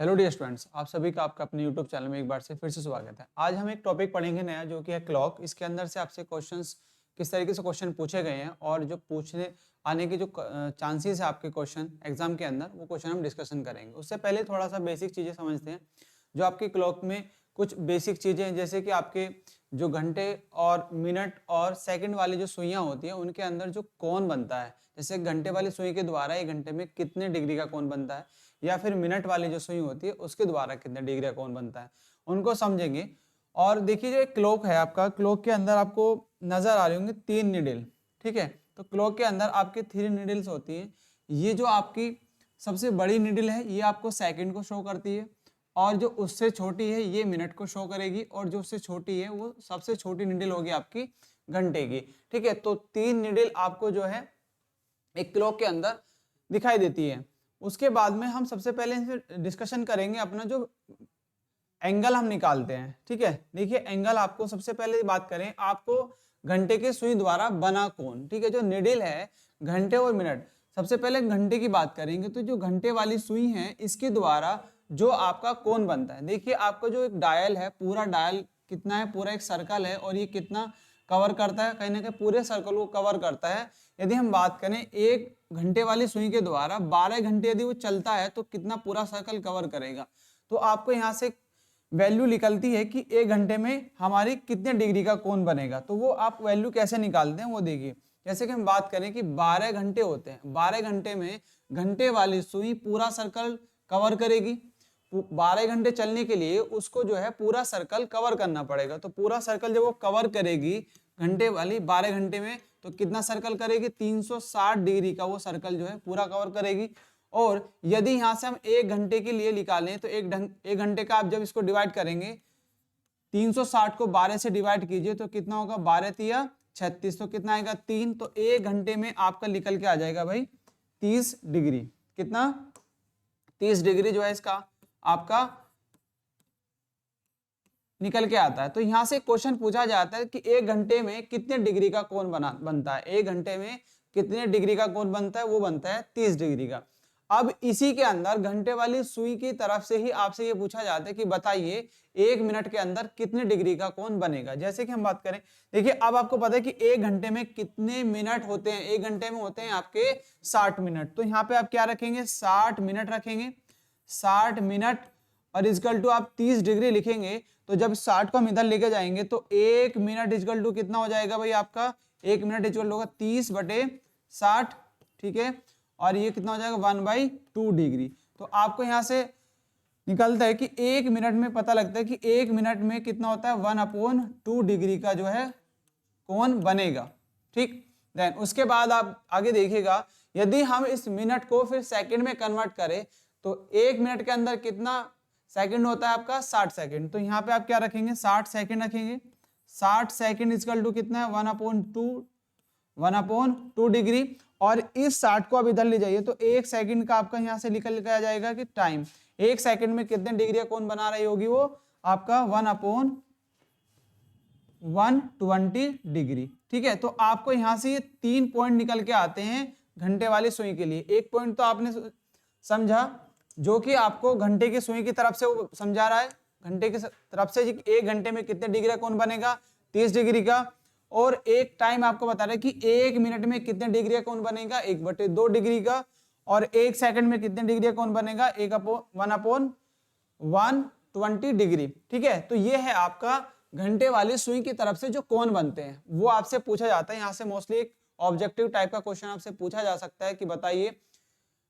Hello dear students, आप सभी का आपका अपने यूट्यूब चैनल में एक बार से फिर से स्वागत है। आज हम एक टॉपिक पढ़ेंगे नया, जो कि है क्लॉक। इसके अंदर से आपसे क्वेश्चंस किस तरीके से क्वेश्चन पूछे गए हैं और जो पूछने आने के जो चांसेस है आपके क्वेश्चन एग्जाम के अंदर, वो क्वेश्चन हम डिस्कशन करेंगे। उससे पहले थोड़ा सा बेसिक चीज़ें समझते हैं। जो आपकी क्लॉक में कुछ बेसिक चीज़ें हैं, जैसे कि आपके जो घंटे और मिनट और सेकंड वाली जो सुइयाँ होती हैं, उनके अंदर जो कोण बनता है, जैसे घंटे वाली सुई के द्वारा एक घंटे में कितने डिग्री का कोण बनता है, या फिर मिनट वाली जो सुई होती है उसके द्वारा कितने डिग्री का कोण बनता है, उनको समझेंगे। और देखिए, जो एक क्लॉक है आपका, क्लॉक के अंदर आपको नजर आ रही होंगी 3 नीडल। ठीक है, तो क्लॉक के अंदर आपके 3 नीडल्स होती हैं। ये जो आपकी सबसे बड़ी नीडल है, ये आपको सेकंड को शो करती है, और जो उससे छोटी है ये मिनट को शो करेगी, और जो उससे छोटी है वो सबसे छोटी नीडल होगी आपकी घंटे की। ठीक है, तो 3 नीडल आपको जो है एक क्लॉक के अंदर दिखाई देती है। उसके बाद में हम सबसे पहले डिस्कशन करेंगे अपना जो एंगल हम निकालते हैं। ठीक है, देखिए एंगल आपको सबसे पहले बात करें, आपको घंटे के सुई द्वारा बना कोण। ठीक है, जो निडिल है घंटे और मिनट, सबसे पहले घंटे की बात करेंगे। तो जो घंटे वाली सुई है इसके द्वारा जो आपका कोण बनता है, देखिए आपका जो एक डायल है, पूरा डायल कितना है, पूरा एक सर्कल है, और ये कितना कवर करता है, कहीं ना कहीं पूरे सर्कल को कवर करता है। यदि हम बात करें एक घंटे वाली सुई के द्वारा 12 घंटे यदि वो चलता है तो कितना पूरा सर्कल कवर करेगा। तो आपको यहाँ से वैल्यू निकलती है कि एक घंटे में हमारी कितने डिग्री का कोण बनेगा। तो वो आप वैल्यू कैसे निकालते हैं वो देखिए। जैसे कि हम बात करें कि 12 घंटे होते हैं, 12 घंटे में घंटे वाली सुई पूरा सर्कल कवर करेगी। 12 घंटे चलने के लिए उसको जो है पूरा सर्कल कवर करना पड़ेगा। तो पूरा सर्कल जब वो कवर करेगी घंटे वाली 12 घंटे में, तो कितना सर्कल करेगी, 360 डिग्री का वो सर्कल जो है पूरा कवर करेगी। और यदि यहां से हम एक घंटे के लिए निकालें तो एक घंटे का आप जब इसको डिवाइड करेंगे, 360 को 12 से डिवाइड कीजिए तो कितना होगा, 12 तिया 36, तो कितना आएगा 3। तो एक घंटे में आपका निकल के आ जाएगा भाई 30 डिग्री। कितना, 30 डिग्री जो है इसका आपका निकल के आता है। तो यहां से क्वेश्चन पूछा जाता है कि एक घंटे में कितने डिग्री का कोण बनता है, एक घंटे में कितने डिग्री का कोण बनता है, वो बनता है 30 डिग्री का। अब इसी के अंदर घंटे वाली सुई की तरफ से ही आपसे ये पूछा जाता है कि बताइए एक मिनट के अंदर कितने डिग्री का कोण बनेगा। जैसे कि हम बात करें, देखिए अब आपको पता है कि एक घंटे में कितने मिनट होते हैं, एक घंटे में होते हैं आपके 60 मिनट। तो यहाँ पे आप क्या रखेंगे, 60 मिनट रखेंगे, 60 मिनट, और इजकल टू आप 30 डिग्री लिखेंगे। तो जब 60 को हम इधर लेके जाएंगे तो एक मिनट इजकल टू कितना हो जाएगा भाई आपका, एक मिनट इजकल टू होगा 30/60। ठीक है, और ये कितना हो जाएगा 1/2 डिग्री। तो आपको यहां से निकलता है कि एक मिनट में पता लगता है कि एक मिनट में कितना होता है, 1/2 डिग्री का जो है कोण बनेगा। ठीक, देन उसके बाद आप आगे देखिएगा, यदि हम इस मिनट को फिर सेकंड में कन्वर्ट करें तो एक मिनट के अंदर कितना सेकंड होता है आपका, 60 सेकंड। तो यहाँ पे आप क्या रखेंगे, 60 सेकंड रखेंगे। 60 सेकंड इजकल टू कितना है, 1/2 डिग्री। और इस 60 को आप इधर ले जाइए तो एक सेकंड का आपका यहाँ से निकल के आ जाएगा कि टाइम, एक सेकंड में कितने डिग्री का कोण बना रही होगी वो आपका 1/120 डिग्री। ठीक है, तो आपको यहाँ से ये 3 पॉइंट निकल के आते हैं घंटे वाली सुई के लिए। एक पॉइंट तो आपने समझा जो कि आपको घंटे की सुई की तरफ से वो समझा रहा है, घंटे की तरफ से एक घंटे में कितने डिग्री का कोण बनेगा, 30 डिग्री का। और एक टाइम आपको बता रहा है कि एक मिनट में कितने डिग्री का कोण बनेगा, 1/2 डिग्री का। और एक सेकंड में कितने डिग्री का कोण बनेगा, 1/120 डिग्री। ठीक है, तो ये है आपका घंटे वाली सुई की तरफ से जो कोण बनते हैं, वो आपसे पूछा जाता है। यहाँ से मोस्टली एक ऑब्जेक्टिव टाइप का क्वेश्चन आपसे पूछा जा सकता है कि बताइए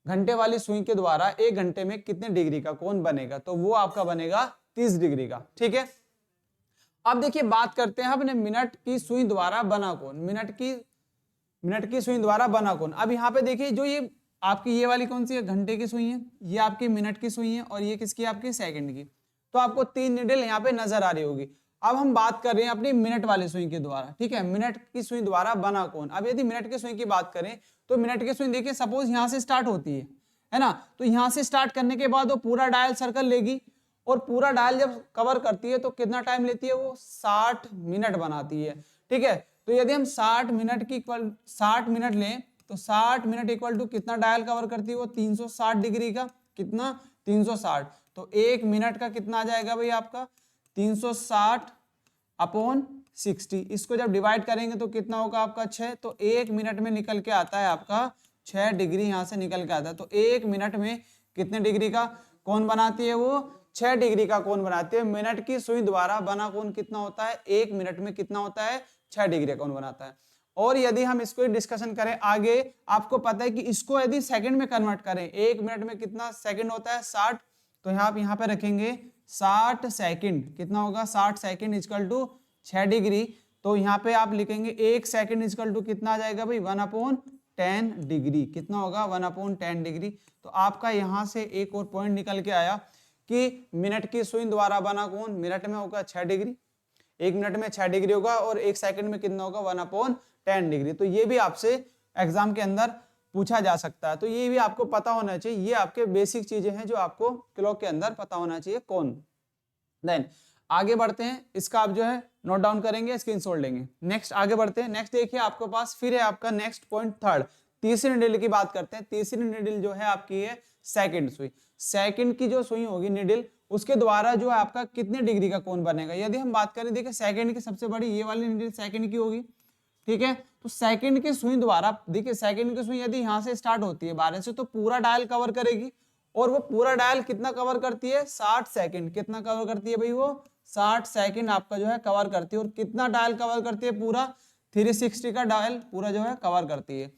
घंटे वाली सुई के द्वारा एक घंटे में कितने डिग्री का कोण बनेगा। तो वो आपका बनेगा 30 डिग्री का। ठीक है, अब देखिए बात करते हैं अपने मिनट की सुई द्वारा बना कोण, मिनट की सुई द्वारा बना कोण। अब यहाँ पे देखिए, जो ये आपकी ये वाली कौन सी है, घंटे की सुई है, ये आपकी मिनट की सुई है, और ये किसकी, आपकी सेकंड की। तो आपको 3 नीडल यहाँ पे नजर आ रही होगी। अब हम बात कर रहे हैं अपनी मिनट वाली सुई के द्वारा। ठीक है, मिनट की सुई द्वारा बना कोण। अब यदि मिनट की सुई की बात करें तो मिनट की सुई देखिए, सपोज यहाँ से स्टार्ट होती है ना, तो यहाँ से स्टार्ट करने के बाद वो पूरा डायल सर्कल लेगी, और पूरा डायल जब कवर करती है तो कितना टाइम लेती है, वो 60 मिनट बनाती है। ठीक है, तो यदि हम 60 मिनट की 60 मिनट लें तो 60 मिनट इक्वल टू कितना डायल कवर करती है वो, 360 डिग्री का। कितना, 360। तो 1 मिनट का कितना आ जाएगा भाई आपका 360/60। इसको जब डिवाइड करेंगे तो कितना होगा आपका 6। तो 1 मिनट में निकल के आता है आपका 6 डिग्री, यहाँ से निकल के आता है। तो 1 मिनट में कितने डिग्री का कोण बनाती है वो 6 डिग्री का कोण बनाती है। मिनट की सुई द्वारा बना कोण कितना होता है 1 मिनट में कितना होता है 6 डिग्री का कोण बनाता है। और यदि हम इसको डिस्कशन करें आगे, आपको पता है कि इसको यदि सेकंड में कन्वर्ट करें 1 मिनट में कितना सेकंड होता है 60। तो आप यहाँ पे रखेंगे 60 सेकंड, कितना होगा 60 सेकंड इक्वल टू 6 डिग्री। तो यहाँ पे आप लिखेंगे 1 सेकंड इक्वल टू कितना आ जाएगा भाई 1/10 डिग्री, कितना होगा 1/10 डिग्री। तो आपका यहाँ से एक और पॉइंट निकल के आया कि मिनट की सुई द्वारा बना कोण मिनट में होगा 6 डिग्री, 1 मिनट में 6 डिग्री होगा, और 1 सेकंड में कितना होगा 1/10 डिग्री। तो ये भी आपसे एग्जाम के अंदर पूछा जा सकता है, तो ये भी आपको पता होना चाहिए। ये आपके बेसिक चीजें हैं जो आपको क्लॉक के अंदर पता होना चाहिए कोण। देन आगे बढ़ते हैं, इसका आप जो है नोट डाउन करेंगे, स्क्रीनशॉट लेंगे। नेक्स्ट आगे बढ़ते हैं। नेक्स्ट देखिए आपके पास फिर है आपका नेक्स्ट पॉइंट थर्ड, तीसरी निडिल की बात करते हैं। तीसरी निडिल जो है आपकी है सेकंड सुई। सेकंड की जो सुई होगी निडिल, उसके द्वारा जो है आपका कितने डिग्री का कोण बनेगा। यदि हम बात करें, देखिए सेकंड की सबसे बड़ी ये वाली निडिल सेकंड की होगी, ठीक है। तो सेकंड की सुई द्वारा, देखिए सेकंड की सुई यदि यहाँ से स्टार्ट होती है 12 से, तो पूरा डायल कवर करेगी, और वो पूरा डायल कितना कवर करती है 60 सेकंड। कितना कवर करती है भाई वो 60 सेकंड आपका जो है कवर करती है। और कितना डायल कवर करती है पूरा 360 का डायल पूरा जो है कवर करती है।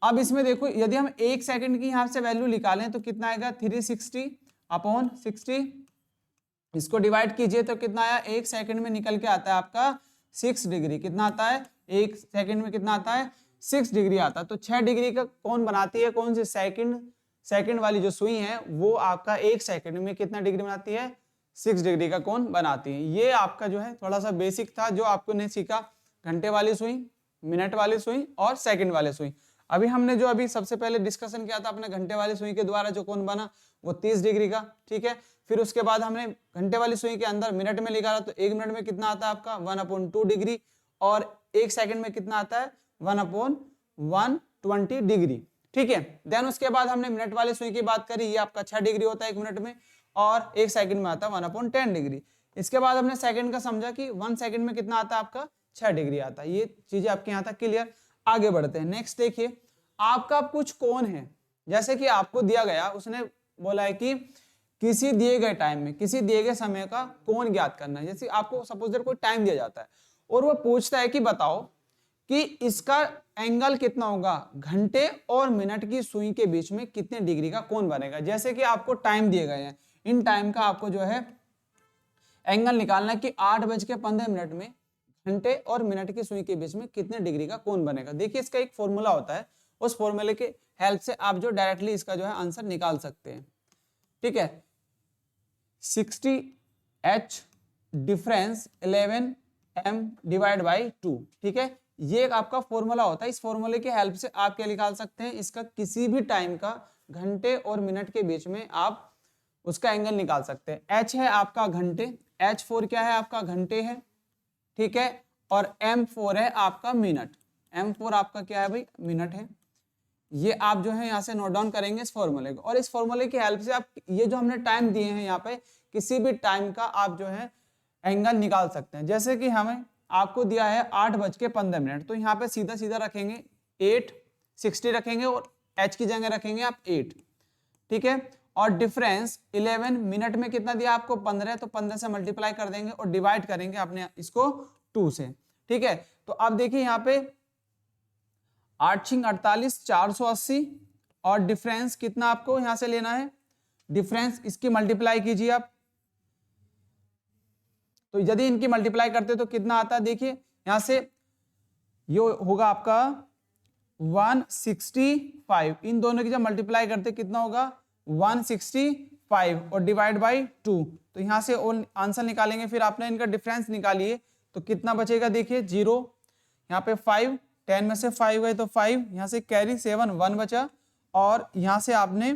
अब इसमें देखो, यदि हम 1 सेकंड की यहाँ से वैल्यू निकालें तो कितना आएगा 360/60। इसको डिवाइड कीजिए तो कितना आया 1 सेकंड में निकल के आता है आपका 6 डिग्री। कितना आता है 1 सेकंड में कितना आता है 6 डिग्री आता है। तो 6 डिग्री का कोण बनाती है कौन सी सेकंड वाली जो सुई है, वो आपका 1 सेकंड में कितना डिग्री बनाती है 6 डिग्री का कोण बनाती है। ये आपका जो है थोड़ा सा बेसिक था जो आपको नहीं सीखा, घंटे वाली सुई, मिनट वाली सुई और सेकंड वाली सुई। अभी हमने जो अभी सबसे पहले डिस्कशन किया था अपने घंटे वाली सुई के द्वारा जो कोण बना वो 30 डिग्री का, ठीक है। फिर उसके बाद हमने घंटे वाली सुई के अंदर मिनट में निकाला, तो 1 मिनट में कितना आता है आपका 1/2 डिग्री, और 1 सेकंड में कितना आता है 1/120 डिग्री, ठीक है। देन उसके बाद हमने मिनट वाली सुई की बात करी, ये आपका 6 डिग्री होता है 1 मिनट में, और 1 सेकंड में आता है 1/10 डिग्री। इसके बाद हमने सेकंड का समझा कि 1 सेकंड में कितना आता है आपका 6 डिग्री आता है। ये चीजें आपके यहाँ तक क्लियर। आगे बढ़ते हैं। नेक्स्ट देखिए, आपका कुछ कोण है, जैसे कि आपको दिया गया, उसने बोला है कि किसी दिए गए टाइम में किसी दिए गए समय का कोण ज्ञात करना है। जैसे आपको सपोज कोई टाइम दिया जाता है और वो पूछता है कि बताओ कि इसका एंगल कितना होगा, घंटे और मिनट की सुई के बीच में कितने डिग्री का कोण बनेगा। जैसे कि आपको टाइम दिए गए हैं, इन टाइम का आपको जो है एंगल निकालना है कि 8:15 में घंटे और मिनट की सुई के बीच में कितने डिग्री का कोण बनेगा। देखिए इसका एक फॉर्मूला होता है, उस फॉर्मूले के हेल्प से आप जो डायरेक्टली इसका जो है आंसर निकाल सकते हैं, ठीक है। 60H difference 11M divide by 2, ठीक है। ये एक आपका फॉर्मूला होता है। इस फॉर्मूले की हेल्प से आप क्या निकाल सकते हैं, इसका किसी भी टाइम का घंटे और मिनट के बीच में आप उसका एंगल निकाल सकते हैं। H है आपका घंटे, H4 क्या है आपका घंटे है, ठीक है, और M4 है आपका मिनट। M4 आपका क्या है भाई मिनट है। ये आप जो है यहाँ से नोट डाउन करेंगे इस फॉर्मूले को, और इस फॉर्मूले की हेल्प से आप ये जो हमने टाइम दिए हैं यहाँ पे, किसी भी टाइम का आप जो है एंगल निकाल सकते हैं। जैसे कि हमें आपको दिया है 8:15, तो यहाँ पे सीधा सीधा रखेंगे 860 रखेंगे और H की जगह रखेंगे आप 8, ठीक है। और डिफरेंस 11 मिनट में कितना दिया आपको 15, तो 15 से मल्टीप्लाई कर देंगे और डिवाइड करेंगे अपने इसको 2 से, ठीक है। तो अब देखिए यहाँ पे 8×48 480, और डिफरेंस कितना आपको यहां से लेना है, डिफरेंस इसकी मल्टीप्लाई कीजिए आप। तो यदि इनकी मल्टीप्लाई करते तो कितना आता है, देखिए यहां से ये होगा आपका 165, इन दोनों की जब मल्टीप्लाई करते कितना होगा 165 और डिवाइड बाई 2, तो यहां से आंसर निकालेंगे। फिर आपने इनका डिफरेंस निकालिए तो कितना बचेगा, देखिए 0, यहाँ पे 5, 10 में से 5 गए तो 5, यहाँ से कैरी 7, 1 बचा, और यहाँ से आपने,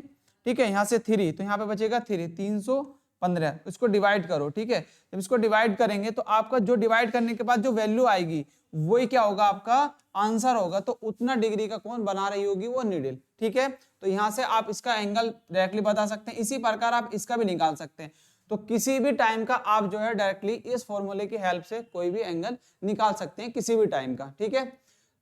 ठीक है, यहाँ से 3, तो यहाँ पे बचेगा 315। इसको डिवाइड करो, ठीक है। जब इसको डिवाइड करेंगे तो आपका जो डिवाइड करने के बाद जो वैल्यू आएगी वही क्या होगा आपका आंसर होगा। तो उतना डिग्री का कोण बना रही होगी वो नीडल। ठीक है, तो यहां से आप इसका एंगल डायरेक्टली बता सकते हैं। इसी प्रकार आप इसका भी निकाल सकते हैं। तो किसी भी टाइम का आप जो है डायरेक्टली इस फॉर्मूले की हेल्प से कोई भी एंगल निकाल सकते हैं किसी भी टाइम का। ठीक है,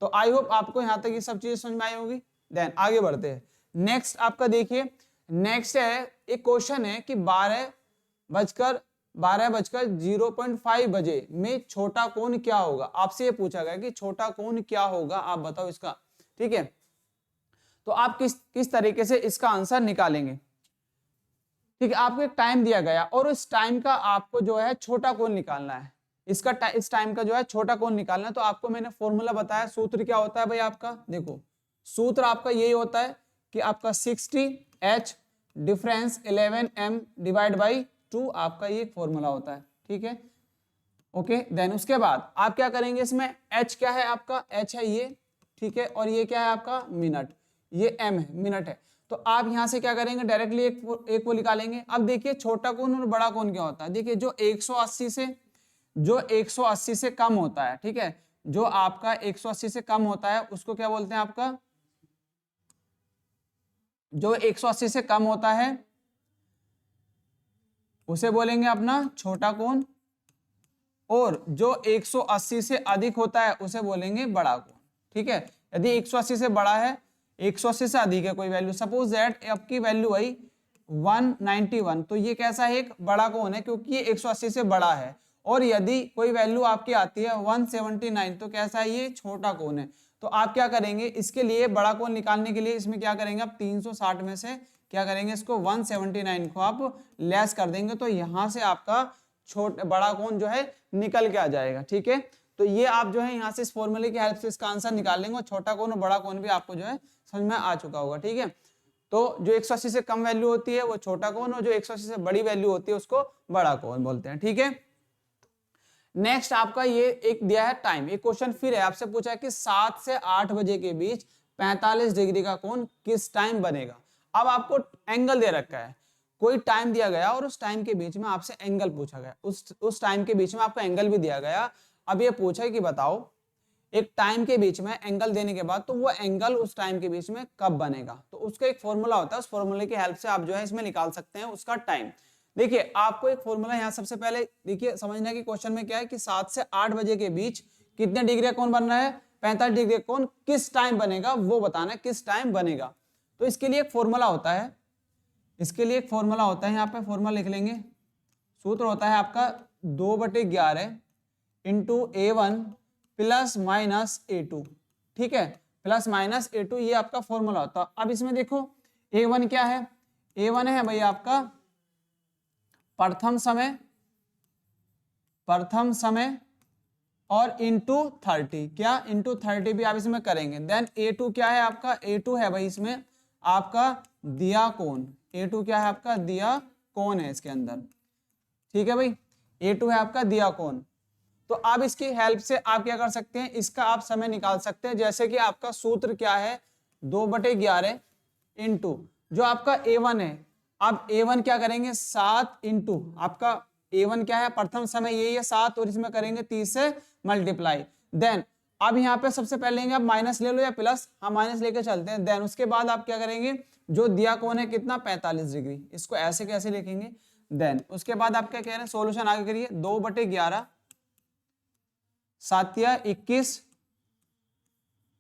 तो आई होप आपको यहां तक ये सब चीजें समझ में आई होगी। देन आगे बढ़ते हैं। नेक्स्ट आपका देखिए, नेक्स्ट है एक क्वेश्चन है कि 12:05 बजे में छोटा कोण क्या होगा। आपसे ये पूछा गया कि छोटा कोण क्या होगा, आप बताओ इसका। ठीक है, तो आप किस तरीके से इसका आंसर निकालेंगे। ठीक है, आपको एक टाइम दिया गया और उस टाइम का आपको जो है छोटा कोण निकालना है। इस टाइम का जो है छोटा कोण निकालना है। तो आपको मैंने फॉर्मूला बताया, सूत्र क्या होता है भाई आपका, देखो सूत्र आपका यही होता है कि आपका 60h difference 11m divide by 2 आपका ये फॉर्मूला होता है। ठीक है, ओके। देन उसके बाद आप क्या करेंगे, इसमें h क्या है आपका, h है ये। ठीक है, और ये क्या है आपका मिनट, ये m है, मिनट है। तो आप यहां से क्या करेंगे, डायरेक्टली एक वो निकालेंगे। अब देखिए छोटा कोण और बड़ा कोण क्या होता है। देखिए जो 180 से कम होता है, ठीक है, जो आपका 180 से कम होता है उसको क्या बोलते हैं आपका, जो 180 से कम होता है उसे बोलेंगे अपना छोटा कोण, और जो 180 से अधिक होता है उसे बोलेंगे बड़ा कोण। ठीक है, यदि 180 से बड़ा है, 180 से अधिक है कोई वैल्यू, सपोज दैट आपकी वैल्यू आई 191, तो ये कैसा है, एक बड़ा कोण है क्योंकि ये 180 से बड़ा है। और यदि कोई वैल्यू आपकी आती है 179, तो कैसा है, ये छोटा कोण है। तो आप क्या करेंगे, इसके लिए बड़ा कोण निकालने के लिए इसमें क्या करेंगे आप, 360 में से क्या करेंगे, इसको 179 को आप लेस कर देंगे। तो यहां से आपका बड़ा कोण जो है निकल के आ जाएगा। ठीक है, तो ये आप जो है यहाँ से इस फॉर्मूले की हेल्प से इसका आंसर निकाल लेंगे और छोटा कोण और बड़ा कोण भी आपको जो है समझ में आ चुका होगा। ठीक है, तो जो 180 से कम वैल्यू होती है वो छोटा कोण, और जो 180 से बड़ी वैल्यू होती है उसको बड़ा कोण बोलते हैं। ठीक है, नेक्स्ट आपका ये एक दिया है टाइम, एक क्वेश्चन फिर है, आपसे पूछा है कि 7 से 8 बजे के बीच 45 डिग्री का कोण किस टाइम बनेगा। अब आपको एंगल दे रखा है, कोई टाइम दिया गया और उस टाइम के बीच में आपसे एंगल पूछा गया, उस टाइम के बीच में आपको एंगल भी दिया गया। अब ये पूछा है कि बताओ एक टाइम के बीच में एंगल देने के बाद तो वो एंगल उस टाइम के बीच में कब बनेगा। तो उसका एक फॉर्मूला होता है, उस फॉर्मूले की हेल्प से आप जो है इसमें निकाल सकते हैं उसका टाइम। देखिए आपको एक फॉर्मूला यहाँ सबसे पहले देखिए समझना कि क्वेश्चन में क्या है कि 7 से 8 बजे के बीच कितने डिग्री कोण बन रहा है, 45 डिग्री कोण किस टाइम बनेगा वो बताना है, किस टाइम बनेगा। तो इसके लिए एक फॉर्मूला होता है, इसके लिए एक फॉर्मूला होता है, यहाँ पे फॉर्मूला लिख लेंगे। सूत्र होता है आपका 2/11 into A1 plus minus A2। ठीक है, प्लस माइनस A2 ये आपका फॉर्मूला होता है। अब इसमें देखो A1 क्या है, A1 है भाई आपका प्रथम समय और इंटू 30, क्या इंटू 30 भी आप इसमें करेंगे। देन A2 क्या है आपका, A2 है भाई इसमें आपका दिया कोण, A2 क्या है आपका दिया कोण है इसके अंदर। ठीक है भाई, A2 है आपका दिया कोण। तो आप इसकी हेल्प से आप क्या कर सकते हैं, इसका आप समय निकाल सकते हैं। जैसे कि आपका सूत्र क्या है 2/11 इंटू जो आपका A1 है, आप A1 क्या करेंगे 7 इंटू आपका A1 क्या है प्रथम समय यही है 7, और इसमें करेंगे 30 से मल्टीप्लाई। देन अब यहाँ पे सबसे पहले लेंगे आप माइनस ले लो या प्लस, हम माइनस लेके चलते हैं। देन उसके बाद आप क्या करेंगे, जो दिया कोण है कितना 45 डिग्री, इसको ऐसे कैसे लिखेंगे। देन उसके बाद आप क्या कह रहे हैं, सोल्यूशन आगे करिए, 2/11 7 या 21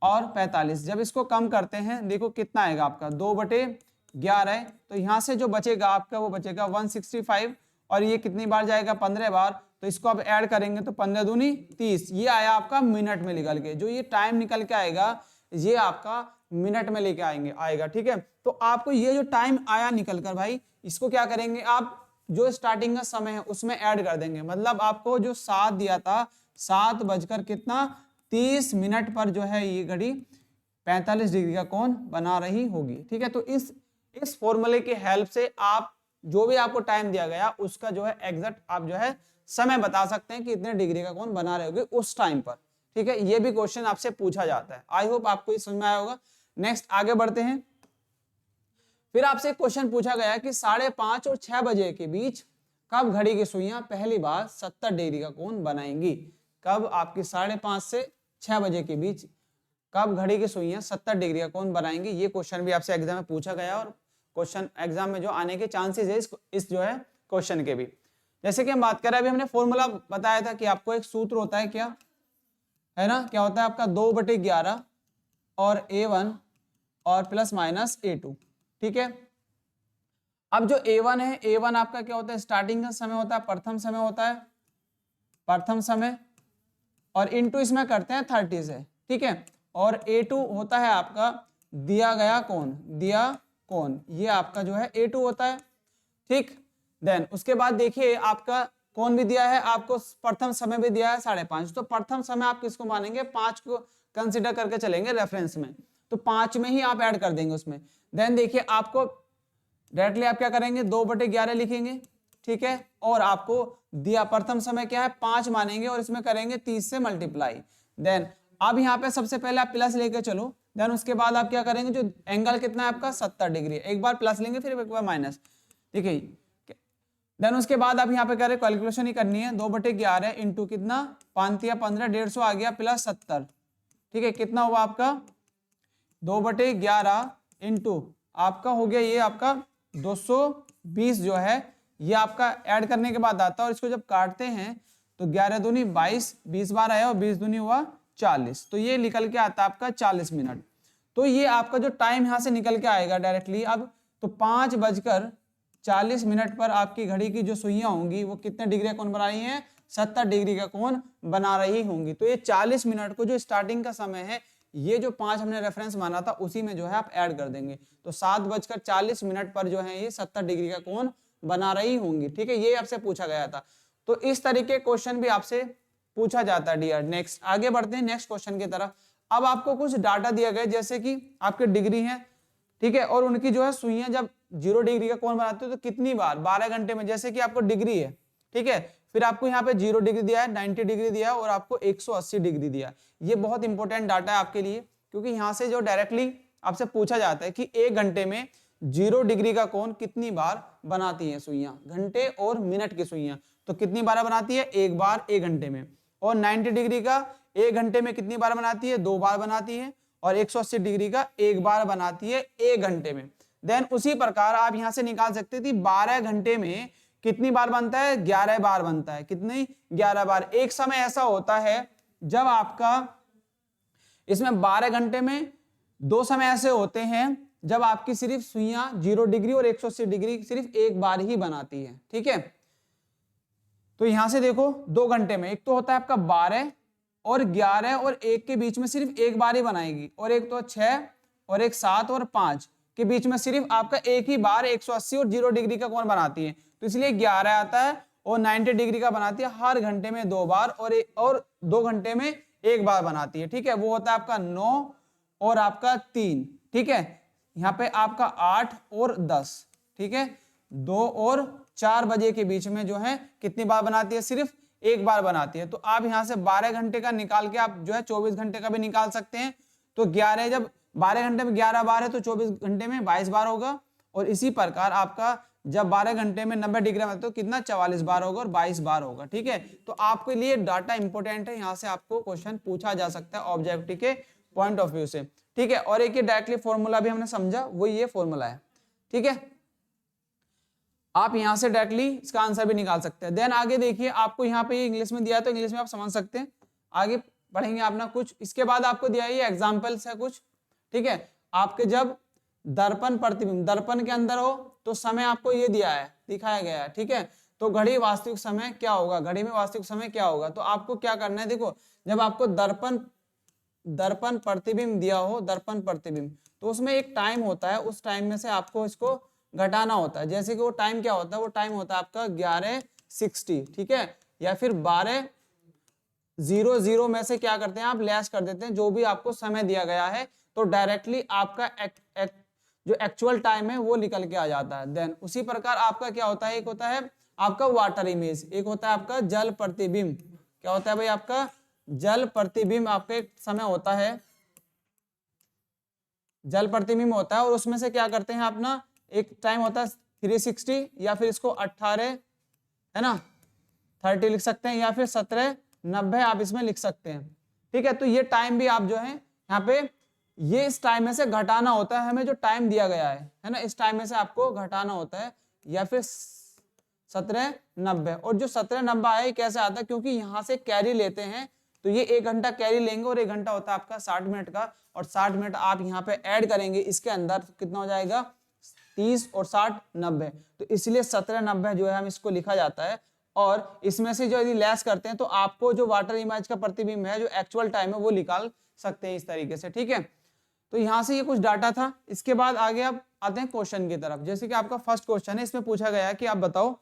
और 45, जब इसको कम करते हैं देखो कितना आएगा आपका 2/11 है। तो यहां से जो बचेगा आपका वो बचेगा 165, और ये कितनी बार जाएगा 15 बार, तो इसको आप ऐड करेंगे तो 15 दूनी 30, ये आया आपका मिनट में निकल के। जो ये टाइम निकल के आएगा ये आपका मिनट में लेके आएगा। ठीक है, तो आपको ये जो टाइम आया निकल कर भाई, इसको क्या करेंगे आप, जो स्टार्टिंग का समय है उसमें ऐड कर देंगे। मतलब आपको जो 7 दिया था 7 बजकर कितना 30 मिनट पर जो है ये घड़ी 45 डिग्री का कोण बना रही होगी। ठीक है, तो इस फॉर्मूले की हेल्प से आप जो भी आपको टाइम दिया गया उसका जो है एग्जैक्ट आप जो है समय बता सकते हैं कि इतने डिग्री का कोण बना रहे होगे उस टाइम पर। ठीक है, ये भी क्वेश्चन आपसे पूछा जाता है। आई होप आपको ये समझ में आया होगा। नेक्स्ट आगे बढ़ते हैं। फिर आपसे क्वेश्चन पूछा गया कि 5:30 और 6 बजे के बीच कब घड़ी की सुइयां पहली बार 70 डिग्री का कोण बनाएंगी। कब आपकी 5:30 से 6 बजे के बीच कब घड़ी की सुइयां 70 डिग्री का कोण बनाएंगी। ये क्वेश्चन भी आपसे एग्जाम में पूछा गया और क्वेश्चन एग्जाम में जो आने के चांसेस है इस जो है क्वेश्चन के भी। जैसे कि हम बात करें, अभी हमने फॉर्मूला बताया था कि आपको एक सूत्र होता है, क्या है ना, क्या होता है आपका 2/11 और A1 और प्लस माइनस A2। ठीक है, अब जो A1 है, A1 आपका क्या होता है, स्टार्टिंग का समय होता है, प्रथम समय होता है, प्रथम समय, और इनटू इसमें करते हैं 30 से। ठीक है, और A2 होता है आपका दिया गया कोण, दिया कोण, ये आपका जो है A2 होता है। ठीक, देन उसके बाद देखिए आपका कौन भी दिया है, आपको प्रथम समय भी दिया है 5.5, तो प्रथम समय आप किसको मानेंगे, 5 को कंसिडर करके चलेंगे रेफरेंस में, तो 5 में ही आप ऐड कर देंगे उसमें। देन देखिए आपको डायरेक्टली आप क्या करेंगे, 2/11 लिखेंगे। ठीक है, और आपको दिया प्रथम समय क्या है 5 मानेंगे और इसमें करेंगे 30 से मल्टीप्लाई। देन अब यहाँ पे सबसे पहले आप प्लस लेके चलो, देन उसके बाद आप क्या करेंगे, जो एंगल कितना है आपका 70 डिग्री, एक बार प्लस लेंगे फिर एक बार माइनस। ठीक है, देन उसके बाद आप यहाँ पे कह रहे कैलकुलेशन ही करनी है, 2/11 इंटू कितना 5 या 15, 150 आ गया प्लस 70। ठीक है, कितना हुआ आपका 2/11 इंटू आपका हो गया ये आपका 220 जो है, ये आपका ऐड करने के बाद आता है, और इसको जब काटते हैं तो 11 दूनी 22, 20 बार आया और 20 दूनी हुआ 40, तो ये निकल के आता है आपका 40 मिनट। तो ये आपका जो टाइम यहाँ से निकल के आएगा डायरेक्टली अब, तो 5:40 पर आपकी घड़ी की जो सुइयां होंगी वो कितने डिग्री का कोण बना रही हैं, 70 डिग्री का कोण बना रही होंगी। तो ये 40 मिनट को जो स्टार्टिंग का समय है, ये जो 5 हमने रेफरेंस माना था उसी में जो है आप ऐड कर देंगे, तो 7:40 पर जो है ये 70 डिग्री का कोण बना रही होंगी। ठीक है, ये आपसे पूछा गया था, तो इस तरीके क्वेश्चन भी आपसे पूछा जाता है डियर। नेक्स्ट आगे बढ़ते हैं नेक्स्ट क्वेश्चन की तरफ। अब आपको कुछ डाटा दिया गया, जैसे कि आपके डिग्री है, ठीक है, और उनकी जो है सुइयां जब 0 डिग्री का कोण बनाते हो तो कितनी बार 12 घंटे में, जैसे कि आपको डिग्री है, ठीक है, फिर आपको यहाँ पे 0 डिग्री दिया है, 90 डिग्री दिया है और आपको 180 डिग्री दिया है। ये बहुत इंपॉर्टेंट डाटा है आपके लिए, क्योंकि यहाँ से जो डायरेक्टली आपसे पूछा जाता है कि 1 घंटे में 0 डिग्री का कोण कितनी बार बनाती है सुइयां, घंटे और मिनट की सुइयां, तो कितनी बार बनाती है, 1 बार 1 घंटे में। और 90 डिग्री का 1 घंटे में कितनी बार बनाती है, 2 बार बनाती है। और 180 डिग्री का 1 बार बनाती है 1 घंटे में। देन उसी प्रकार आप यहां से निकाल सकते थे 12 घंटे में कितनी बार बनता है, 11 बार बनता है। कितनी, 11 बार। एक समय ऐसा होता है जब आपका इसमें 12 घंटे में 2 समय ऐसे होते हैं जब आपकी सिर्फ सुइयां 0 डिग्री और 180 डिग्री सिर्फ 1 बार ही बनाती है। ठीक है, तो यहां से देखो 2 घंटे में एक तो होता है आपका 12 और 11 और 1 के बीच में सिर्फ 1 बार ही बनाएगी, और एक तो 6 और एक 7 और 5 के बीच में सिर्फ आपका एक ही बार 180 और 0 डिग्री का कोण बनाती है, तो इसलिए 11 आता है। और 90 डिग्री का बनाती है हर घंटे में 2 बार और 2 घंटे में 1 बार बनाती है। ठीक है, वो होता है आपका 9 और आपका 3। ठीक है, यहाँ पे आपका 8 और 10। ठीक है, 2 और 4 बजे के बीच में जो है कितनी बार बनाती है, सिर्फ 1 बार बनाती है। तो आप यहाँ से 12 घंटे का निकाल के आप जो है 24 घंटे का भी निकाल सकते हैं। तो 11 जब 12 घंटे में 11 बार है तो 24 घंटे में 22 बार होगा। और इसी प्रकार आपका जब 12 घंटे में 90 डिग्री में तो कितना 44 बार होगा और 22 बार होगा। ठीक है, तो आपके लिए डाटा इंपॉर्टेंट है, यहाँ से आपको क्वेश्चन पूछा जा सकता है ऑब्जेक्टिव के पॉइंट ऑफ व्यू से। ठीक है, और एक ये डायरेक्टली फॉर्मूला भी हमने समझा, वो ये फॉर्मूला है। ठीक है, आप यहां से डायरेक्टली इसका आंसर भी निकाल सकते हैं। देन आगे देखिए, आपको यहाँ पे इंग्लिश में दिया है तो इंग्लिश में आप समझ सकते हैं, आगे पढ़ेंगे अपना कुछ। इसके बाद आपको दिया है एग्जाम्पल्स है कुछ। ठीक है, आपके जब दर्पण प्रतिबिंब दर्पण के अंदर हो तो समय आपको ये दिया है, दिखाया गया है। ठीक है, तो घड़ी वास्तविक समय क्या होगा, घड़ी में वास्तविक समय क्या होगा, तो आपको क्या करना है, देखो जब आपको दर्पण प्रतिबिंब दिया हो, दर्पण प्रतिबिंब, तो उसमें एक टाइम होता है, उस टाइम में से आपको इसको घटाना होता है। जैसे कि वो टाइम क्या होता है, वो टाइम होता है आपका 11:60। ठीक है, या फिर 12:00 में से क्या करते हैं आप लेस कर देते हैं जो भी आपको समय दिया गया है, तो डायरेक्टली आपका जो एक्चुअल टाइम है वो निकल के आ जाता है। देन उसी प्रकार आपका क्या होता है, एक होता है आपका वाटर इमेज, एक होता है आपका जल प्रतिबिंब। क्या होता है भाई, आपका जल प्रतिबिंब आपका एक समय होता है, जल प्रतिबिंब होता है, और उसमें से क्या करते हैं अपना एक टाइम होता है 360, या फिर इसको 18 है ना 30 लिख सकते हैं, या फिर 1790 आप इसमें लिख सकते हैं। ठीक है। तो ये टाइम भी आप जो है यहाँ पे ये इस टाइम में से घटाना होता है, हमें जो टाइम दिया गया है ना, इस टाइम में से आपको घटाना होता है, या फिर 1790। और जो 1790 आया कैसे आता है, क्योंकि यहाँ से कैरी लेते हैं, तो ये 1 घंटा कैरी लेंगे और 1 घंटा होता है आपका 60 मिनट का, और 60 मिनट आप यहाँ पे ऐड करेंगे इसके अंदर, तो कितना हो जाएगा 30 और 60 90। तो इसलिए 1790 जो है हम इसको लिखा जाता है। और इसमें से जो यदि लेस करते हैं तो आपको जो वाटर इमेज का प्रतिबिंब है, जो एक्चुअल टाइम है, वो निकाल सकते हैं इस तरीके से। ठीक है, तो यहाँ से ये कुछ डाटा था। इसके बाद आगे आप आते हैं क्वेश्चन की तरफ। जैसे कि आपका फर्स्ट क्वेश्चन है, इसमें पूछा गया है कि आप बताओ,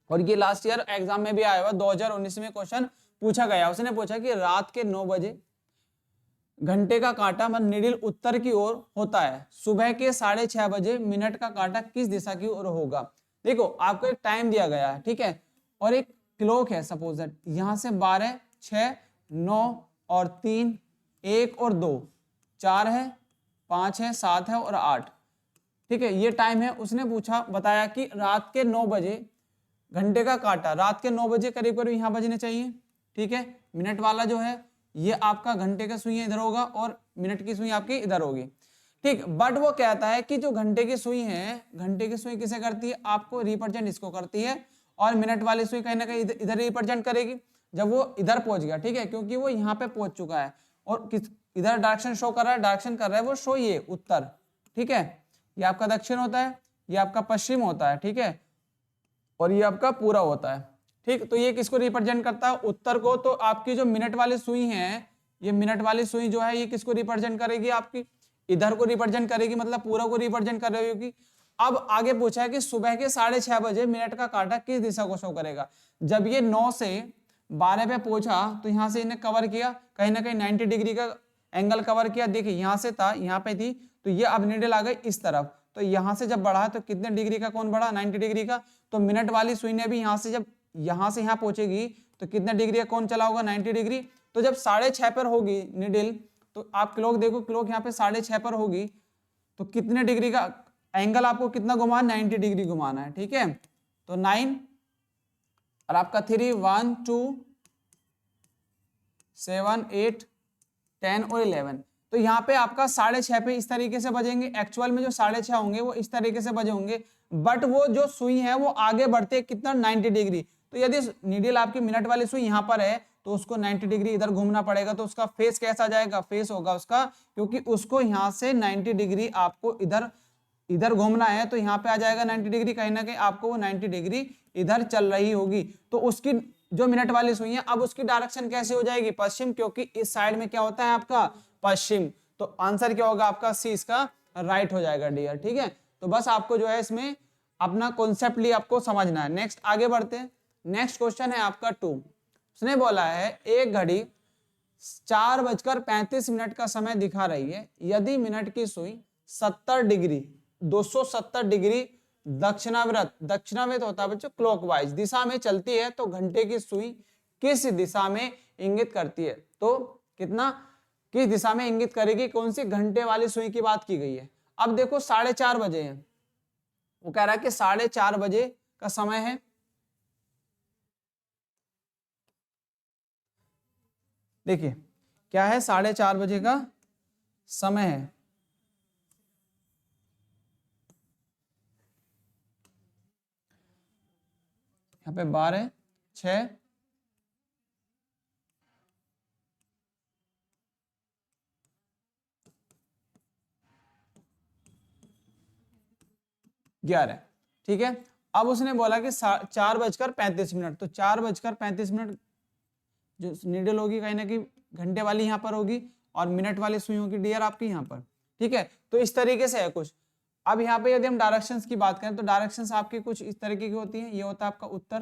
और ये लास्ट ईयर एग्जाम में भी आया हुआ 2019 में क्वेश्चन पूछा गया। उसने पूछा कि रात के 9 बजे घंटे का कांटा मतलब निडिल उत्तर की ओर होता है, सुबह के 6:30 बजे मिनट का कांटा किस दिशा की ओर होगा। देखो आपको एक टाइम दिया गया है, ठीक है, और एक क्लॉक है सपोज दैट, यहां से 12, 6, 9 और 3, 1 और 2, 4 है, 5 है, 7 है और 8। ठीक है, ये टाइम है। उसने पूछा बताया कि रात के 9 बजे घंटे का कांटा, रात के 9 बजे करीब करीब यहाँ बजने चाहिए। ठीक है, मिनट वाला जो है ये आपका घंटे का सुई इधर होगा और मिनट की सुई आपकी इधर होगी। ठीक, बट वो कहता है कि जो घंटे की सुई है, घंटे की सुई किसे करती है, आपको रिप्रेजेंट इसको करती है, और मिनट वाली सुई कहीं ना कहीं इधर रिप्रेजेंट करेगी जब वो इधर पहुंच गया। ठीक है, क्योंकि वो यहाँ पे पहुंच चुका है और किस इधर डायरेक्शन शो कर रहा है, डायरेक्शन कर रहा है वो शो ये उत्तर। ठीक है, ये आपका दक्षिण होता है, ये आपका पश्चिम होता है। ठीक है, और ये आपका पूरा होता है। ठीक, तो ये किसको रिप्रेजेंट करता है, उत्तर को। तो आपकी जो मिनट वाली सुई है, ये मिनट वाली सुई जो है ये किसको रिप्रेजेंट करेगी, आपकी इधर को रिप्रेजेंट करेगी, मतलब पूरा को रिप्रेजेंट कर रही होगी। अब आगे पूछा है कि सुबह के 6:30 बजे मिनट का कांटा किस दिशा को शो करेगा। जब ये 9 से 12 पे पहुंचा तो यहाँ से इन्हें कवर किया, कहीं ना कहीं 90 डिग्री का एंगल कवर किया। देखिए यहाँ से था, यहाँ पे थी, तो ये अब निडल आ गई इस तरफ, तो यहाँ से जब बढ़ा तो कितने डिग्री का कोण बढ़ा, 90 डिग्री का। तो मिनट वाली सुई ने भी यहाँ से जब यहाँ से यहाँ पहुंचेगी तो कितने डिग्री का कोण चला होगा, 90 डिग्री। तो जब 6:30 पर होगी निडल, तो आप क्लॉक देखो, क्लॉक यहाँ पे 6:30 पर होगी, तो कितने डिग्री का एंगल आपको कितना घुमाना, 90 डिग्री घुमाना है। ठीक है, तो 9 और आपका 3, 1, 2, 7, 8, 10 और 11। तो यहाँ पे आपका 6:30 पे इस तरीके से बजेंगे। एक्चुअल में जो 6:30 होंगे वो इस तरीके से बजे होंगे, बट वो जो सुई है वो आगे बढ़ते हैं कितना, 90 डिग्री। तो यदि नीडल आपकी मिनट वाली सुई यहाँ पर है तो उसको 90 डिग्री इधर घूमना पड़ेगा। तो उसका फेस कैसा जाएगा, फेस होगा उसका, क्योंकि उसको यहाँ से 90 डिग्री आपको इधर घूमना है, तो यहाँ पे आ जाएगा 90 डिग्री, कहीं ना कहीं आपको वो 90 डिग्री इधर चल रही होगी। तो उसकी जो मिनट वाली सुई है, अब उसकी डायरेक्शन कैसे हो जाएगी, पश्चिम, क्योंकि इस साइड में क्या होता है आपका पश्चिम। तो आंसर क्या होगा आपका सी, इसका राइट हो जाएगा डियर। ठीक है, तो बस आपको जो है इसमें अपना कॉन्सेप्टली आपको समझना है। नेक्स्ट आगे बढ़ते हैं। नेक्स्ट क्वेश्चन है आपका 2। उसने बोला है एक घड़ी 4:35 का समय दिखा रही है, यदि मिनट की सुई 70 डिग्री 270 डिग्री दक्षिणावर्त होता है बच्चों, क्लॉकवाइज दिशा में चलती है, तो घंटे की सुई किस दिशा में इंगित करती है। तो कितना, किस दिशा में इंगित करेगी, कौन सी घंटे वाली सुई की बात की गई है। अब देखो 4:30 बजे है, वो कह रहा है कि 4:30 बजे का समय है। देखिए क्या है, 4:30 बजे का समय है। यहाँ पे 12, 6, 11। ठीक है, अब उसने बोला कि 4:35। तो 4:35 जो नीडल होगी कहीं ना कहीं घंटे वाली यहाँ पर होगी, और मिनट वाली सुई होगी डियर आपकी यहाँ पर। ठीक है, तो इस तरीके से है कुछ। अब यहाँ पे यदि हम डायरेक्शंस की बात करें तो डायरेक्शंस आपकी कुछ इस तरीके की होती है। ये होता है आपका उत्तर,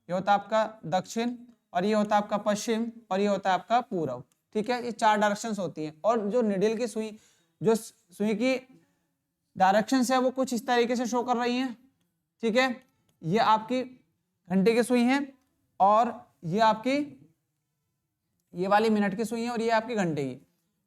ये होता है आपका दक्षिण, और ये होता है आपका पश्चिम, और ये होता है आपका पूर्व। ठीक है, ये 4 डायरेक्शंस होती हैं। और जो निडल की सुई, जो सुई की डायरेक्शंस है वो कुछ इस तरीके से शो कर रही हैं। ठीक है, ये आपकी घंटे की सुई है, और ये आपकी ये वाली मिनट की सुई है, और ये आपकी घंटे की।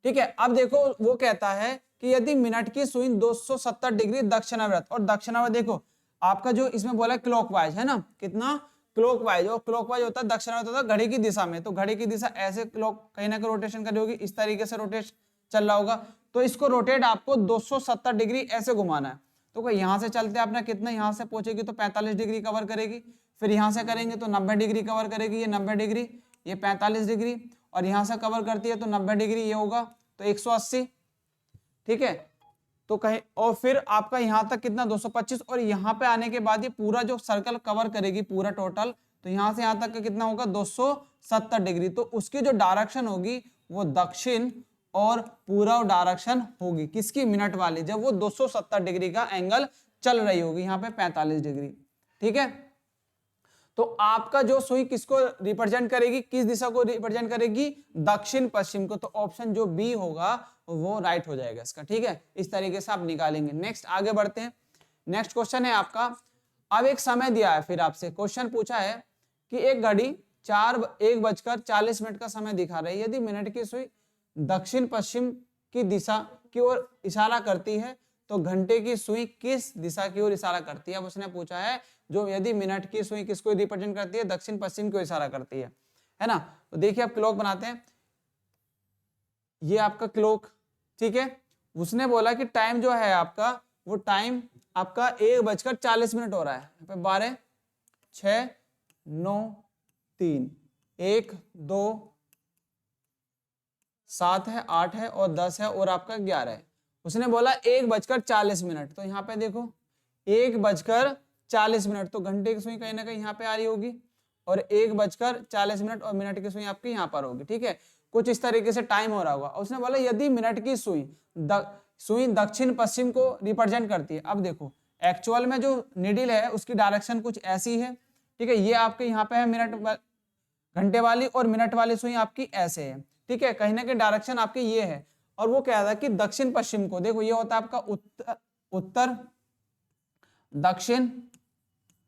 ठीक है, अब देखो वो कहता है कि यदि मिनट की सुई 270 डिग्री दक्षिणावर्त, और दक्षिणावर्त देखो आपका जो इसमें बोला क्लॉकवाइज है ना, कितना क्लॉकवाइज, और क्लॉकवाइज होता है दक्षिणावर्त होता है घड़ी की दिशा में, तो घड़ी की दिशा ऐसे क्लॉक कहीं ना कहीं रोटेशन करी होगी, इस तरीके से रोटेशन चल रहा होगा, तो इसको रोटेट आपको 270 डिग्री ऐसे घुमाना है। तो यहाँ से चलते हैं अपना कितना, यहाँ से पहुंचेगी तो 45 डिग्री कवर करेगी, फिर यहाँ से करेंगे तो 90 डिग्री कवर करेगी, ये 90 डिग्री, ये 45 डिग्री, और यहाँ से कवर करती है तो 90 डिग्री, ये होगा तो 180, ठीक है। तो कहीं और फिर आपका यहाँ तक कितना 225, और यहाँ पे आने के बाद ये पूरा जो सर्कल कवर करेगी पूरा टोटल, तो यहाँ से यहाँ तक का कितना होगा 270 डिग्री। तो उसकी जो डायरेक्शन होगी वो दक्षिण और पूर्व डायरेक्शन होगी, किसकी, मिनट वाली, जब वो 270 डिग्री का एंगल चल रही होगी, यहाँ पे 45 डिग्री, ठीक है। तो आपका जो सुई किसको रिप्रेजेंट करेगी, किस दिशा को रिप्रेजेंट करेगी, दक्षिण पश्चिम को, तो ऑप्शन जो बी होगा वो राइट हो जाएगा इसका, ठीक है। इस तरीके से आप निकालेंगे। नेक्स्ट आगे बढ़ते हैं। नेक्स्ट क्वेश्चन है आपका, अब एक समय दिया है, फिर आपसे क्वेश्चन पूछा है कि एक घड़ी 1:40 का समय दिखा रही है, यदि मिनट की सुई दक्षिण पश्चिम की दिशा की ओर इशारा करती है तो घंटे की सुई किस दिशा की ओर इशारा करती है। अब उसने पूछा है जो यदि मिनट की सुई किसको रिप्रेजेंट करती है, दक्षिण पश्चिम को इशारा करती है ना। तो देखिए आप क्लॉक बनाते हैं, ये आपका क्लॉक, ठीक है। उसने बोला कि टाइम जो है आपका, वो टाइम आपका 1:40 हो रहा है, 12, 6, 9, 3, 1, 2, 7 है, 8 है और 10 है और आपका 11 है। उसने बोला 1:40, तो यहाँ पे देखो 1:40, तो घंटे की सुई कहीं ना कहीं यहाँ पे आ रही होगी, और 1:40 और मिनट की सुई आपकी यहाँ पर होगी, ठीक है। कुछ इस तरीके से टाइम हो रहा होगा। उसने बोला यदि मिनट की सुई दक्षिण पश्चिम को रिप्रेजेंट करती है। अब देखो एक्चुअल में जो निडिल है उसकी डायरेक्शन कुछ ऐसी है, ठीक है। ये आपके यहाँ पे है मिनट घंटे वाली, और मिनट वाली सुई आपकी ऐसे है, ठीक है। कहीं ना कहीं डायरेक्शन आपकी ये है, और वो कह रहा है कि दक्षिण पश्चिम को, देखो ये होता है आपका उत्तर, दक्षिण,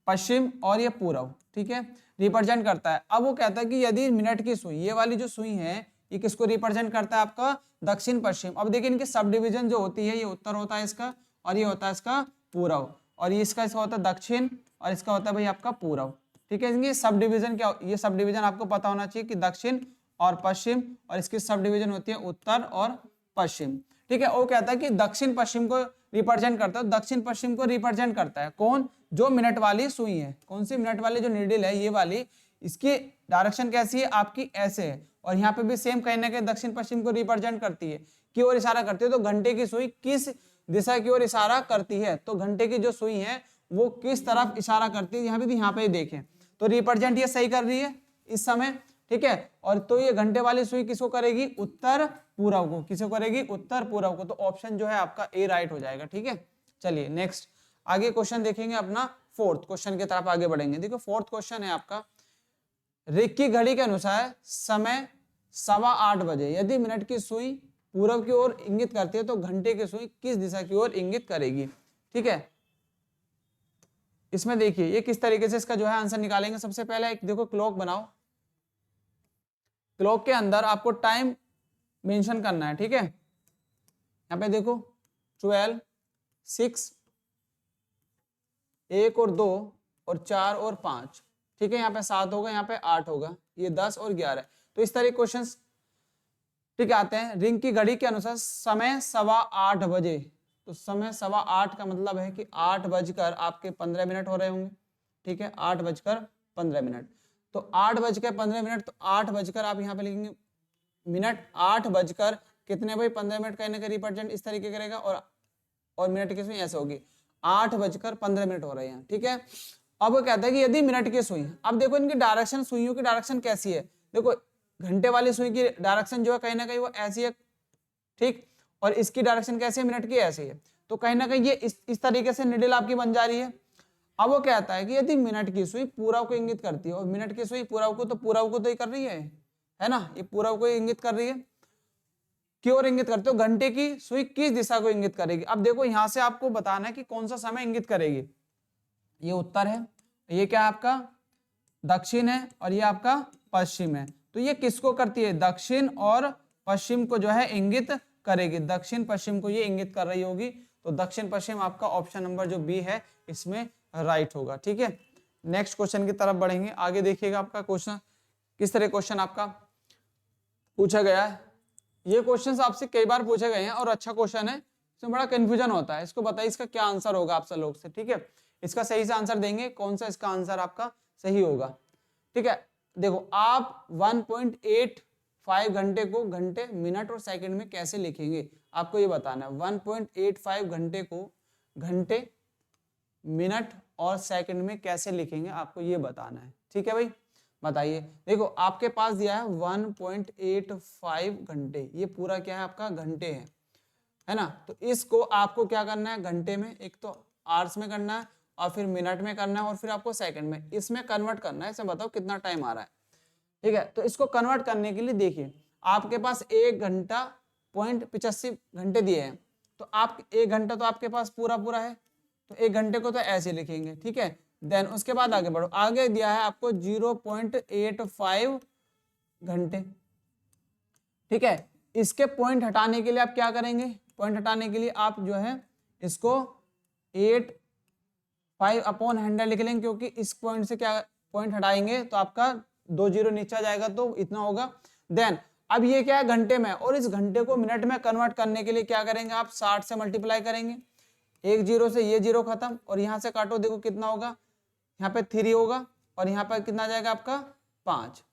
पश्चिम और ये पूर्व, ठीक है, रिप्रेजेंट करता है। अब वो कहता है कि यदि मिनट की सुई, ये वाली जो सुई है, ये किसको रिप्रेजेंट करता है, आपका दक्षिण पश्चिम। अब देखिए इनकी सब डिवीजन जो होती है, ये उत्तर होता है इसका, और ये होता है इसका पूर्व, और ये इसका होता है दक्षिण, और इसका होता है भाई आपका पूर्व, ठीक है। इनकी सब डिवीजन क्या, ये सब डिवीजन आपको पता होना चाहिए कि दक्षिण और पश्चिम, और इसकी सब डिवीजन होती है उत्तर और पश्चिम, ठीक है। वो कहता है कि दक्षिण पश्चिम को रिप्रेजेंट करता है, दक्षिण पश्चिम को रिप्रेजेंट करता है कौन, जो मिनट वाली सुई है। कौन सी मिनट वाली, जो नीडल है ये वाली, इसकी डायरेक्शन कैसी है आपकी ऐसे है, और यहाँ पे भी सेम कहीं ना कहीं दक्षिण पश्चिम को रिप्रेजेंट करती है, की ओर इशारा करती है। तो घंटे की सुई किस दिशा की ओर इशारा करती है, तो घंटे की जो सुई है वो किस तरफ इशारा करती है, यहाँ पे देखें तो रिप्रेजेंट ये सही कर रही है इस समय, ठीक है। और तो ये घंटे वाली सुई किसको करेगी, उत्तर पूर्व को, किसको करेगी, उत्तर पूर्व को। तो ऑप्शन जो है आपका ए राइट हो जाएगा, ठीक है। चलिए नेक्स्ट आगे क्वेश्चन देखेंगे अपना, फोर्थ क्वेश्चन की तरफ आगे बढ़ेंगे। देखो फोर्थ क्वेश्चन है आपका, रिक की घड़ी के अनुसार समय 8:15 बजे, यदि मिनट की सुई पूर्व की ओर इंगित करती है तो घंटे की सुई किस दिशा की ओर इंगित करेगी, ठीक है। इसमें देखिए ये किस तरीके से इसका जो है आंसर निकालेंगे। सबसे पहले एक देखो क्लॉक बनाओ, क्लॉक के अंदर आपको टाइम मेंशन करना है, ठीक है। यहाँ पे देखो 12, 6, 1 और 2 और 4 और 5, ठीक है। यहाँ पे 7 होगा, यहाँ पे 8 होगा, ये 10 और 11। तो इस तरह क्वेश्चंस ठीक आते हैं। रिंग की घड़ी के अनुसार समय 8:15 बजे, तो समय 8:15 का मतलब है कि 8:15 हो रहे होंगे, ठीक है, 8:15। तो 8:15, तो 8 आप यहाँ पे लिखेंगे मिनट, 8 कितने भाई 15 कहीं ना कहीं रिप्रेजेंट इस तरीके करेगा, और मिनट की सुई ऐसे होगी, 8:15 हो रहे हैं, ठीक है। अब वो कहता है कि यदि मिनट की सुई, अब देखो इनकी डायरेक्शन, सुइयों की डायरेक्शन कैसी है, देखो घंटे वाली सुई की डायरेक्शन जो है कहीं ना कहीं वो ऐसी है, ठीक, और इसकी डायरेक्शन कैसी है, मिनट की ऐसी है। तो कहीं ना कहीं ये इस तरीके से निडल आपकी बन जा रही है। अब वो कहता है कि यदि मिनट की सुई पूर्व को इंगित करती है, और मिनट की सुई पूर्व को तो ही कर रही है ना, ये पूर्व को इंगित कर रही है, की ओर इंगित करते हो, घंटे की सुई किस दिशा को इंगित करेगी। अब देखो यहां से आपको बताना है कि कौन सा समय इंगित करेगी। ये उत्तर है, ये क्या आपका दक्षिण है, और ये आपका पश्चिम है। तो ये किसको करती है, दक्षिण और पश्चिम को जो है इंगित करेगी, दक्षिण पश्चिम को ये इंगित कर रही होगी। तो दक्षिण पश्चिम आपका ऑप्शन नंबर जो बी है इसमें राइट होगा, ठीक है। नेक्स्ट क्वेश्चन की तरफ बढ़ेंगे। आगे देखिएगा आपका क्वेश्चन किस तरह क्वेश्चन आपका पूछा गया है। ये क्वेश्चन आपसे कई बार पूछे गए हैं और अच्छा क्वेश्चन है, इसमें बड़ा कंफ्यूजन होता है। इसको बताइए इसका क्या आंसर होगा आपसे लोग से, ठीक है। इसका सही से आंसर देंगे, कौन सा इसका आंसर आपका सही होगा, ठीक है। देखो आप 1.85 घंटे को घंटे, मिनट और सेकंड में कैसे लिखेंगे, आपको ये बताना है। 1.85 घंटे को घंटे, मिनट और सेकंड में कैसे लिखेंगे, आपको ये बताना है, ठीक है भाई। बताइए, देखो आपके पास दिया है 1.85 घंटे, ये पूरा क्या है आपका घंटे है ना। तो इसको आपको क्या करना है घंटे में, एक तो आवर्स में करना है और फिर मिनट में करना है और फिर आपको सेकंड में, इसमें कन्वर्ट करना है। इसमें बताओ कितना टाइम आ रहा है, ठीक है। तो इसको कन्वर्ट करने के लिए देखिए, आपके पास 1 घंटा 85 घंटे दिए हैं, तो आप 1 घंटा तो आपके पास पूरा पूरा है, तो 1 घंटे को तो ऐसे लिखेंगे, ठीक है। देन उसके बाद आगे बढ़ो, आगे दिया है आपको 0.85 घंटे, ठीक है। इसके पॉइंट हटाने के लिए आप क्या करेंगे, पॉइंट हटाने के लिए आप जो है इसको 85/100 लिख लेंगे, क्योंकि इस पॉइंट से क्या पॉइंट हटाएंगे तो आपका 2 जीरो नीचे जाएगा, तो इतना होगा। देन अब ये क्या है घंटे में, और इस घंटे को मिनट में कन्वर्ट करने के लिए क्या करेंगे आप 60 से मल्टीप्लाई करेंगे। 1 जीरो से ये जीरो खत्म, और यहाँ से काटो, देखो कितना होगा, यहाँ पे 3 होगा और यहाँ पर कितना जाएगा आपका 5,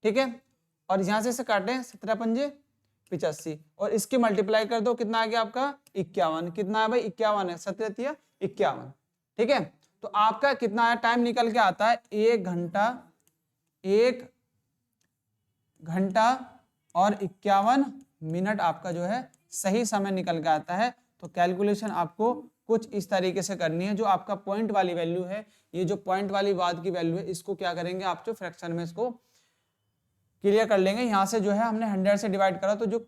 ठीक है। और यहाँ से काटे 17 पंजे 85 और इसकी मल्टीप्लाई कर दो, कितना आ गया आपका 51। कितना है भाई 51 है, 17 51, ठीक है। तो आपका कितना है टाइम निकल के आता है 1 घंटा और 51 मिनट आपका जो है सही समय निकल के आता है। तो कैलकुलेशन आपको कुछ इस तरीके से करनी है। जो आपका पॉइंट वाली वैल्यू है, ये जो पॉइंट वाली बाद की वैल्यू है, इसको क्या करेंगे आप जो फ्रैक्शन में इसको क्लियर कर लेंगे। यहाँ से जो है हमने 100 से डिवाइड करा, तो जो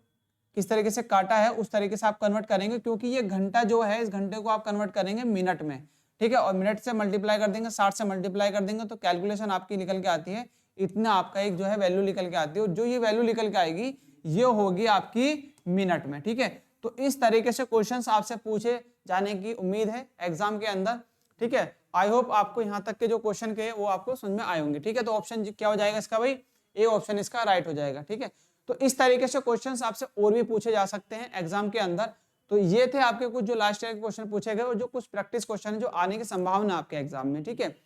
किस तरीके से काटा है उस तरीके से आप कन्वर्ट करेंगे, क्योंकि ये घंटा जो है इस घंटे को आप कन्वर्ट करेंगे मिनट में, ठीक है। और मिनट से मल्टीप्लाई कर देंगे, 60 से मल्टीप्लाई कर देंगे, तो कैलकुलेशन आपकी निकल के आती है इतना, आपका एक जो है वैल्यू निकल के आती है। जो ये वैल्यू निकल के आएगी ये होगी आपकी मिनट में, ठीक है। तो इस तरीके से क्वेश्चंस आपसे पूछे जाने की उम्मीद है एग्जाम के अंदर, ठीक है। आई होप आपको यहाँ तक के जो क्वेश्चन के वो आपको समझ में आए होंगे, ठीक है। तो ऑप्शन क्या हो जाएगा इसका भाई, ए ऑप्शन इसका राइट हो जाएगा, ठीक है। तो इस तरीके से क्वेश्चंस आपसे और भी पूछे जा सकते हैं एग्जाम के अंदर। तो ये थे आपके कुछ जो लास्ट ईयर के क्वेश्चन पूछे गए और जो कुछ प्रैक्टिस क्वेश्चन है जो आने की संभावना आपके एग्जाम में, ठीक है।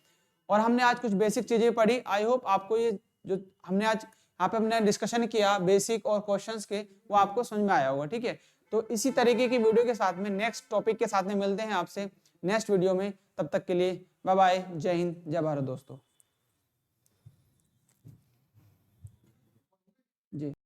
और हमने आज कुछ बेसिक चीजें पढ़ी। आई होप आपको ये जो हमने आज यहाँ पे हमने डिस्कशन किया बेसिक और क्वेश्चंस के, वो आपको समझ में आया होगा, ठीक है। तो इसी तरीके की वीडियो के साथ में नेक्स्ट टॉपिक के साथ में मिलते हैं आपसे नेक्स्ट वीडियो में। तब तक के लिए बाय बाय, जय हिंद, जय भारत दोस्तों जी।